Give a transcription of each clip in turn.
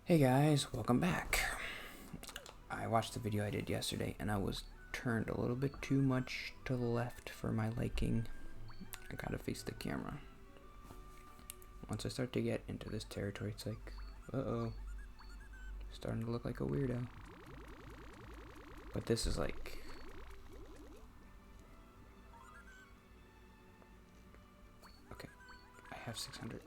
Hey guys, welcome back. I watched the video I did yesterday and I was turned a little bit too much to the left for my liking. I gotta face the camera. Once I start to get into this territory, it's like, uh-oh, starting to look like a weirdo. But this is like... Okay, I have 600.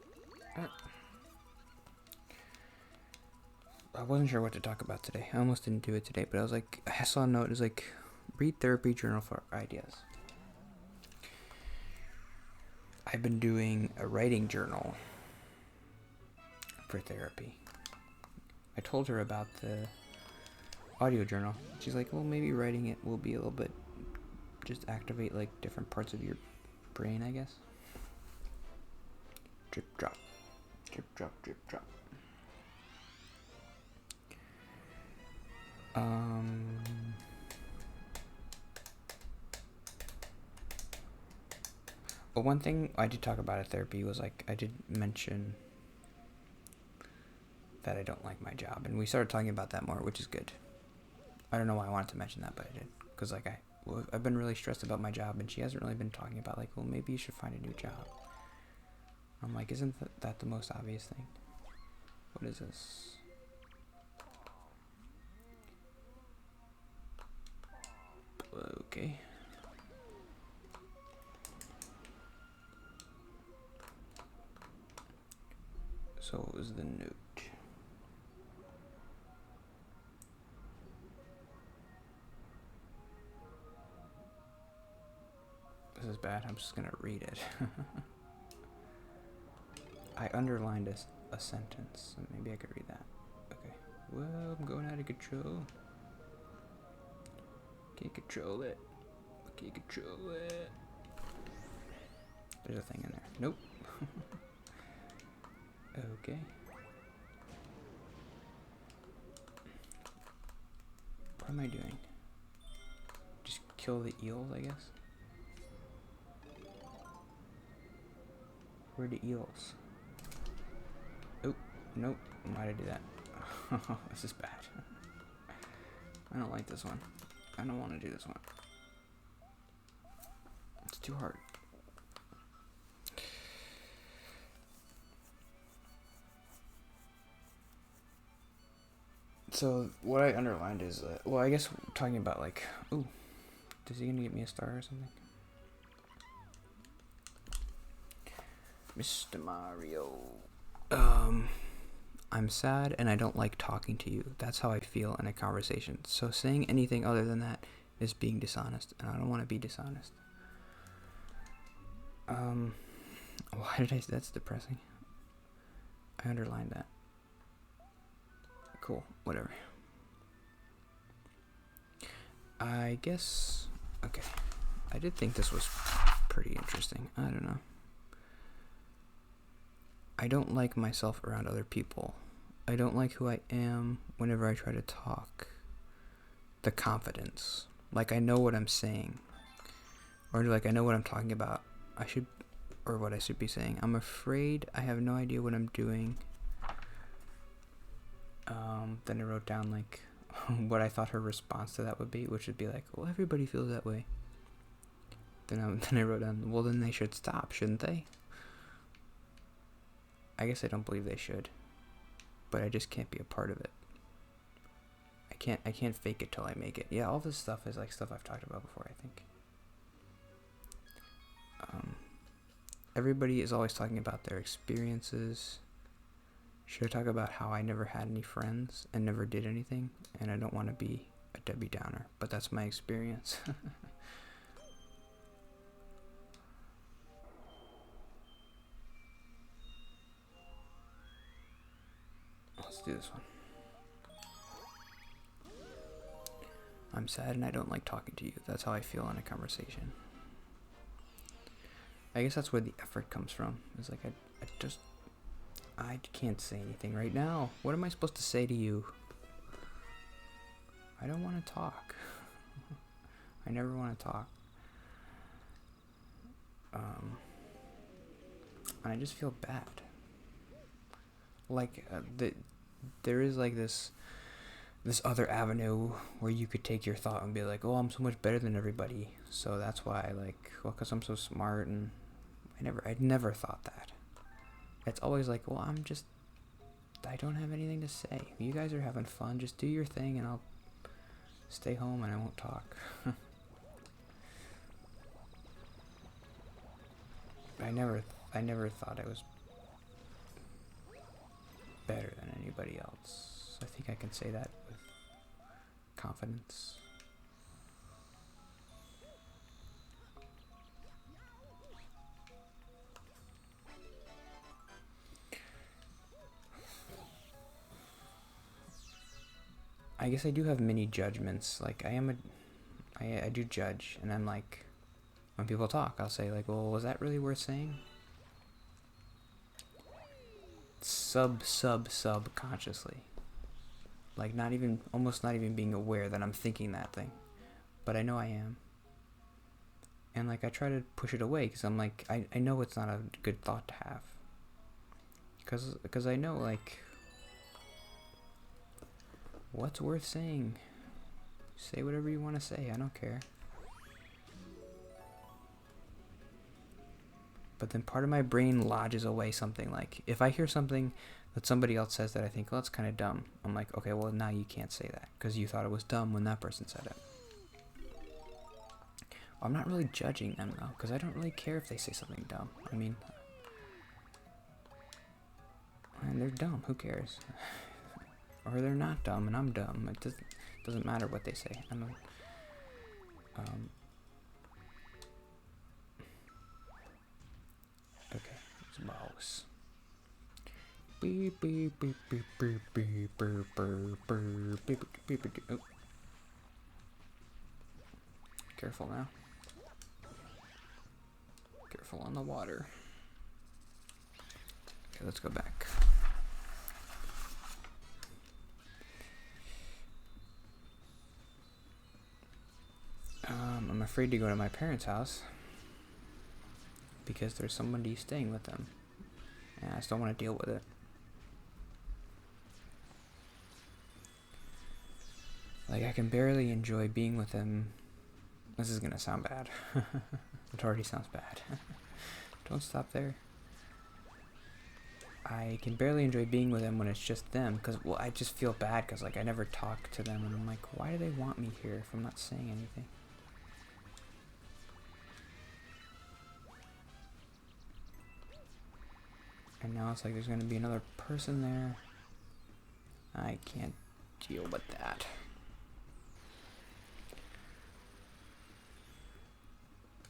I wasn't sure what to talk about today. I almost didn't do it today, but I was like, I saw a note. It was like, read therapy journal for ideas. I've been doing a writing journal for therapy. I told her about the audio journal. She's like, well, maybe writing it will be a little bit, just activate like different parts of your brain, I guess. Drip drop, drip drop, drip drop. Well, one thing I did talk about at therapy was like, I did mention that I don't like my job, and we started talking about that more, which is good. I don't know why I wanted to mention that, but I did, because like I've been really stressed about my job, and she hasn't really been talking about like, well, maybe you should find a new job. I'm like, isn't that the most obvious thing? What is this? Okay. So what was the note? This is bad. I'm just gonna read it. I underlined a sentence, so maybe I could read that. Okay. Well, I'm going out of control. Can't control it. Can't control it. There's a thing in there. Nope. Okay. What am I doing? Just kill the eels, I guess? Where are the eels? Oh, nope. Why did I do that? This is bad. I don't like this one. I don't want to do this one. It's too hard. So what I underlined is, well, I guess talking about like, ooh, is he gonna get me a star or something? Mr. Mario. I'm sad and I don't like talking to you. That's how I feel in a conversation. So saying anything other than that is being dishonest, and I don't want to be dishonest. Why did I? That's depressing. I underlined that. Cool. Whatever. I guess. Okay. I did think this was pretty interesting. I don't know. I don't like myself around other people. I don't like who I am whenever I try to talk. The confidence. Like I know what I'm saying. Or like I know what I'm talking about. Or what I should be saying. I'm afraid I have no idea what I'm doing. Then I wrote down like what I thought her response to that would be, which would be like, well, everybody feels that way. Then I wrote down, well, then they should stop, shouldn't they? I guess I don't believe they should, but I just can't be a part of it. I can't fake it till I make it. Yeah, all this stuff is like stuff I've talked about before, I think. Everybody is always talking about their experiences. Should I talk about how I never had any friends and never did anything? And I don't want to be a Debbie Downer, but that's my experience. Let's do this one. I'm sad and I don't like talking to you. That's how I feel in a conversation. I guess that's where the effort comes from. It's like I can't say anything right now. What am I supposed to say to you? I don't want to talk. I never want to talk. And I just feel bad. Like there is like this other avenue where you could take your thought and be like, oh, I'm so much better than everybody, so that's why, like, well, because I'm so smart. And I never thought that. It's always like, well, I don't have anything to say. You guys are having fun, just do your thing and I'll stay home and I won't talk. I never thought I was better than anybody else. I think I can say that with confidence. I guess I do have many judgments. Like, I do judge, and I'm like, when people talk, I'll say like, well, was that really worth saying? Subconsciously. Like, almost not even being aware that I'm thinking that thing. But I know I am. And like, I try to push it away, because I'm like, I know it's not a good thought to have. Because I know, like, what's worth saying? Say whatever you want to say, I don't care. But then part of my brain lodges away something. Like, if I hear something that somebody else says that I think, oh, that's kind of dumb, I'm like, okay, well, now you can't say that, because you thought it was dumb when that person said it. I'm not really judging them, though, because I don't really care if they say something dumb. I mean, and they're dumb, who cares? Or they're not dumb, and I'm dumb. It doesn't matter what they say. I don't, okay, it's mouse. Beep beep beep beep beep beep beep beep beep beep beep. Oh. Careful now. Careful on the water. Okay, let's go back. I'm afraid to go to my parents' house because there's somebody staying with them, and I just don't want to deal with it. Like, I can barely enjoy being with them. This is gonna sound bad. It already sounds bad. Don't stop there. I can barely enjoy being with them when it's just them, because, well, I just feel bad because, like, I never talk to them, and I'm like, why do they want me here if I'm not saying anything? And now it's like there's going to be another person there. I can't deal with that.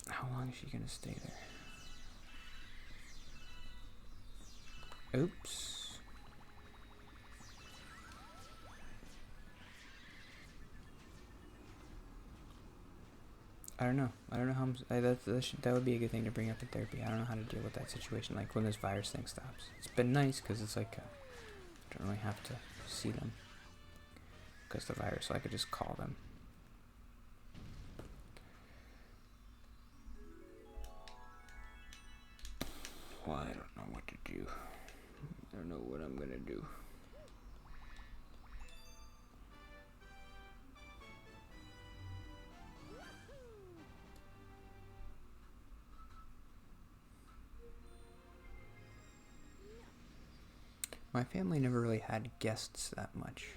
How long is she going to stay there? Oops. I don't know how that would be a good thing to bring up in therapy. I don't know how to deal with that situation, like when this virus thing stops. It's been nice because it's like I don't really have to see them because the virus, so I could just call them. Well, I don't know what to do. I don't know what I'm gonna do. My family never really had guests that much.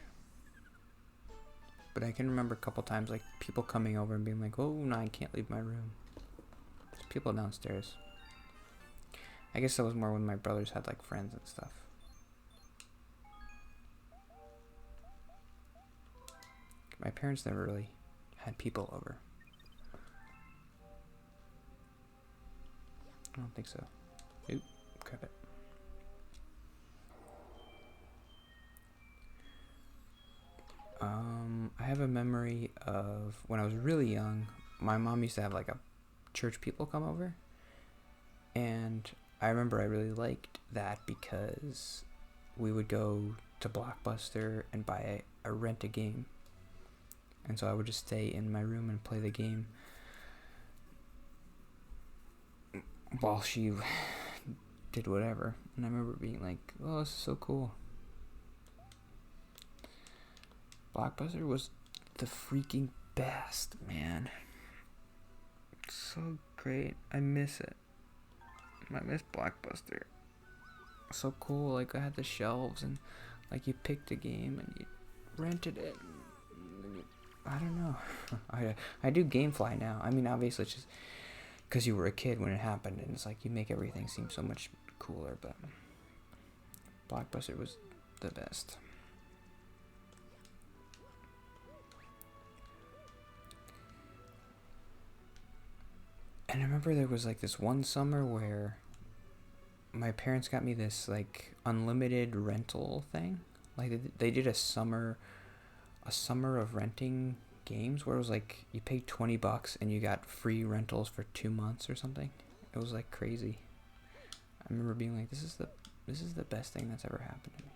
But I can remember a couple times, like, people coming over and being like, oh, no, I can't leave my room. There's people downstairs. I guess that was more when my brothers had, like, friends and stuff. My parents never really had people over. I don't think so. Oop, grab it. I have a memory of when I was really young, my mom used to have like a church people come over, and I remember I really liked that because we would go to Blockbuster and buy a rent a game, and so I would just stay in my room and play the game while she did whatever. And I remember being like, oh, this is so cool. Blockbuster was the freaking best, man. So great. I miss it. I miss Blockbuster. So cool. Like, I had the shelves and like you picked a game and you rented it. I don't know. I do GameFly now. I mean, obviously it's just because you were a kid when it happened, and it's like you make everything seem so much cooler, but Blockbuster was the best. And I remember there was like this one summer where my parents got me this like unlimited rental thing. Like they did a summer of renting games where it was like you paid $20 and you got free rentals for 2 months or something. It was like crazy. I remember being like, this is the best thing that's ever happened to me.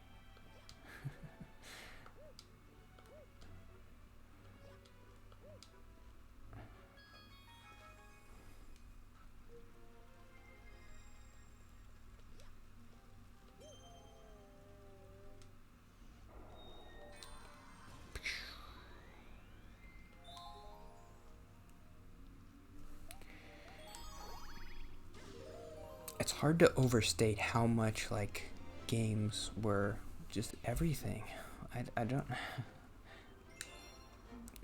It's hard to overstate how much like games were just everything. I don't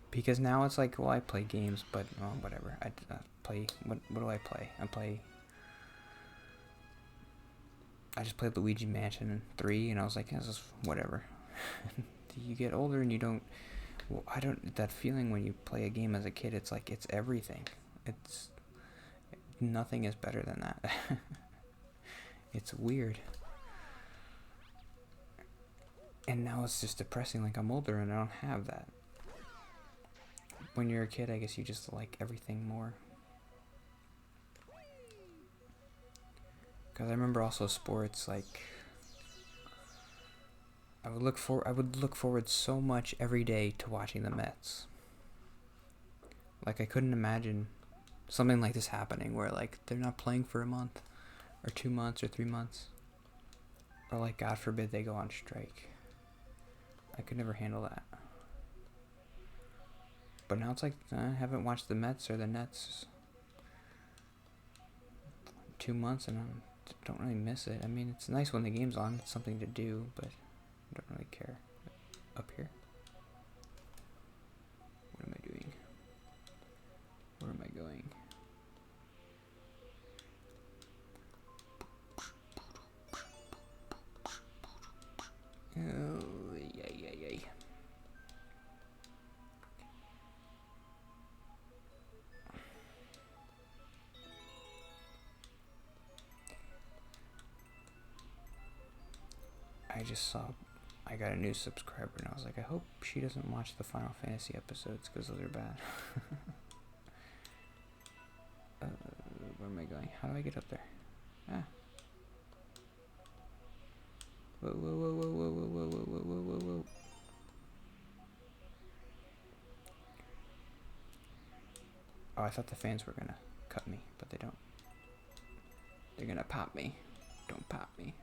because now it's like, well, I play games, but well, whatever. I play what do I play? I just played Luigi Mansion 3 and I was like, this is whatever. You get older and you don't that feeling when you play a game as a kid, it's like it's everything. It's nothing is better than that. It's weird. And now it's just depressing, like I'm older and I don't have that. When you're a kid, I guess you just like everything more. Because I remember also sports, like I would look forward so much every day to watching the Mets. Like I couldn't imagine something like this happening where like they're not playing for a month or 2 months or 3 months, or like God forbid they go on strike. I could never handle that. But now it's like I haven't watched the Mets or the Nets 2 months and I don't really miss it. I mean, it's nice when the game's on. It's something to do, but I don't really care. Up here? What am I doing? Where am I going? Oh, yay. I just saw I got a new subscriber and I was like, I hope she doesn't watch the Final Fantasy episodes because those are bad. Where am I going? How do I get up there? Ah. Whoa. Oh, I thought the fans were gonna cut me, but they don't. They're gonna pop me. Don't pop me.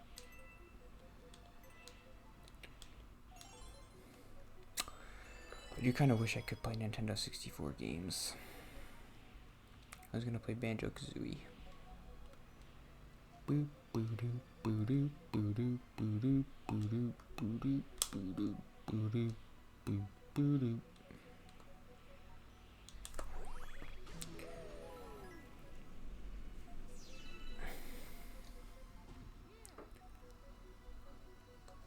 I do kind of wish I could play Nintendo 64 games. I was gonna play Banjo-Kazooie. Boop, boo-doo, boo-doo, boo-doo, boo-doo, boo-doo, boo-doo, boo-doo, boo-doo, boo-doo.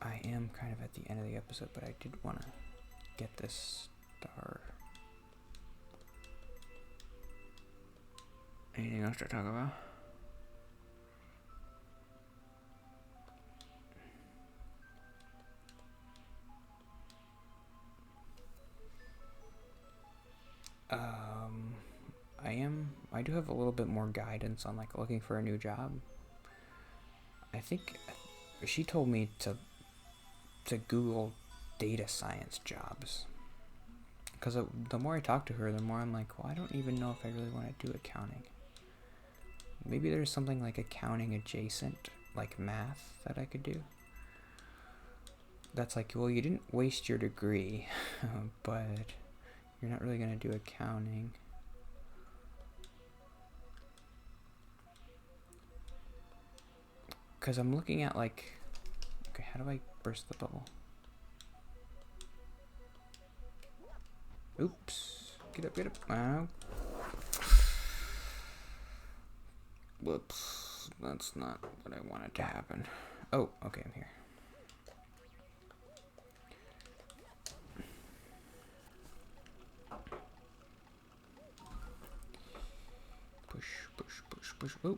I am kind of at the end of the episode, but I did want to get this star. Anything else to talk about? I do have a little bit more guidance on like looking for a new job. I think she told me to Google data science jobs. Because the more I talk to her, the more I'm like, well, I don't even know if I really want to do accounting. Maybe there's something like accounting adjacent, like math, that I could do. that's like, well, you didn't waste your degree, but you're not really going to do accounting. Because I'm looking at like, okay, how do I burst the bubble? Oops. Get up, get up. Wow. Whoops. That's not what I wanted to happen. Oh, okay, I'm here. Push, push, push, push. Oh.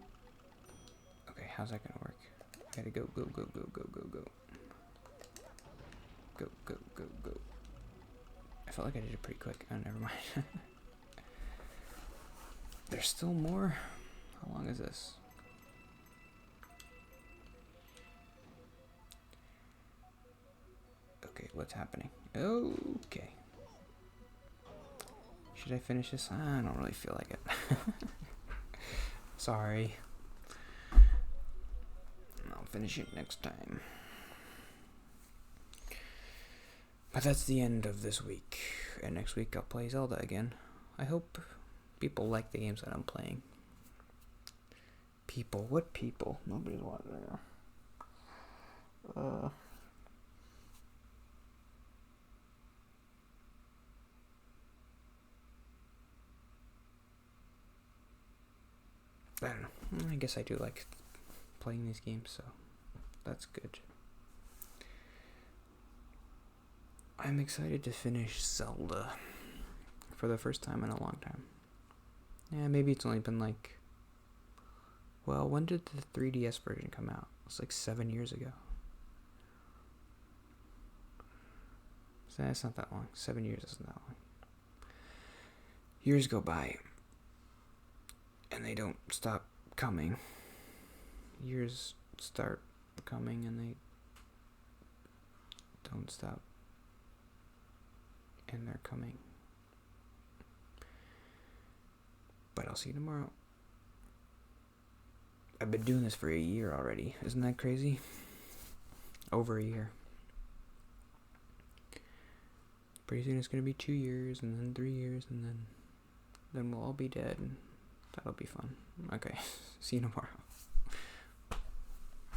Okay, how's that gonna work? I gotta go, go, go, go, go, go, go. Go, go, go, go. I felt like I did it pretty quick. Oh, never mind. There's still more? How long is this? Okay, what's happening? Okay. Should I finish this? I don't really feel like it. Sorry. I'll finish it next time. But that's the end of this week. And next week I'll play Zelda again. I hope people like the games that I'm playing. People? What people? Nobody's watching there. I don't know. I guess I do like playing these games, so that's good. I'm excited to finish Zelda for the first time in a long time. Yeah, maybe it's only been like, well, when did the 3DS version come out? It's like 7 years ago. So that's not that long. 7 years isn't that long. Years go by, and they don't stop coming. Years start coming, and they don't stop. And they're coming. But I'll see you tomorrow. I've been doing this for a year already. Isn't that crazy? Over a year. Pretty soon it's going to be 2 years, and then 3 years, and then we'll all be dead, and that'll be fun. Okay, see you tomorrow.